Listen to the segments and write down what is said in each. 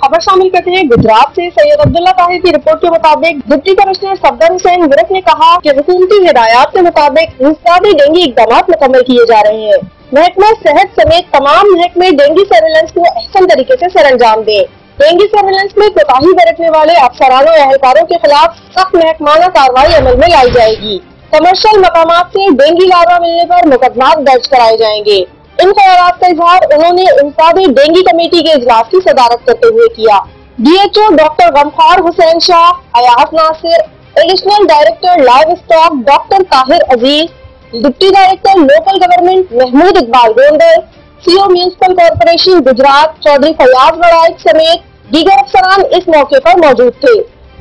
खबर शामिल करते हैं गुजरात से। सैयद अब्दुल्ला ताहिर की रिपोर्ट के मुताबिक डिप्टी कमिश्नर सफदर हुसैन विरक ने कहा कि हुकूमती हिदायत के मुताबिक इंसदादी डेंगू इकदाम मुकम्मल किए जा रहे हैं। महकमा सेहत समेत तमाम महकमे डेंगू सर्विलेंस को अहसन तरीके से सरअंजाम दें। डेंगू सर्विलेंस में कोताही बरतने वाले अफसरानों एहलकारों के खिलाफ सख्त महकमाना कार्रवाई अमल में लाई जाएगी। कमर्शियल मकामात से डेंगू लार्वा मिलने पर मुकदमा दर्ज कराए जाएंगे। इन ख्यालात का इजहार उन्होंने इंसादी डेंगू कमेटी के इजलास की सदारत करते हुए किया। DHO doctor Ghamkhar Hussain Shah, Ayaz Nasir, additional director livestock doctor Tahir Aziz, deputy director local government Mahmood Iqbal Gondal, CO municipal corporation Gujrat Chaudhry Fayyaz वड़ाइक समेत दीगर अफसरान इस मौके पर मौजूद थे।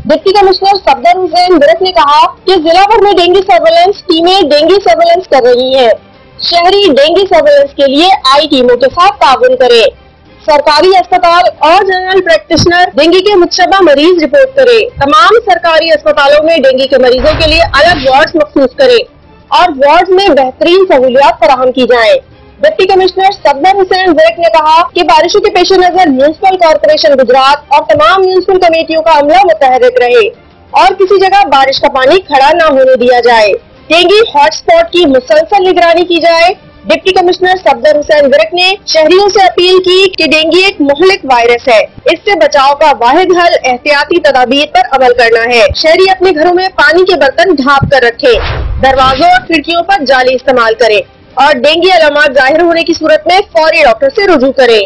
डिप्टी कमिश्नर सफदर हुसैन विरक ने कहा कि जिला भर में डेंगू सर्वेलेंस टीमें डेंगू सर्वेलेंस कर रही हैं। शहरी डेंगू सर्वेलेंस के लिए आई टीमों के साथ ताउन करें। सरकारी अस्पताल और जनरल प्रैक्टिशनर डेंगू के मुतशबा मरीज रिपोर्ट करें। तमाम सरकारी अस्पतालों में डेंगू के मरीजों के लिए अलग वार्ड मखसूस करें और वार्ड में बेहतरीन सहूलियात फराहम की जाएं। डिप्टी कमिश्नर सफदर हुसैन विरक ने कहा कि बारिशों के पेश नजर म्यूनिसिपल कॉर्पोरेशन गुजरात और तमाम म्यूनिसिपल कमेटियों का अमला मुतहर्रिक रहे और किसी जगह बारिश का पानी खड़ा न होने दिया जाए। डेंगू हॉटस्पॉट की मुसलसल निगरानी की जाए। डिप्टी कमिश्नर सफदर हुसैन विरक ने शहरियों से अपील की कि डेंगू एक मुहलिक वायरस है, इससे बचाव का वाहिद हल एहतियाती तदाबीर पर अमल करना है। शहरी अपने घरों में पानी के बर्तन ढांप कर रखें, दरवाजों और खिड़कियों पर जाली इस्तेमाल करें और डेंगू अलामत जाहिर होने की सूरत में फौरी डॉक्टर से रुजू करें।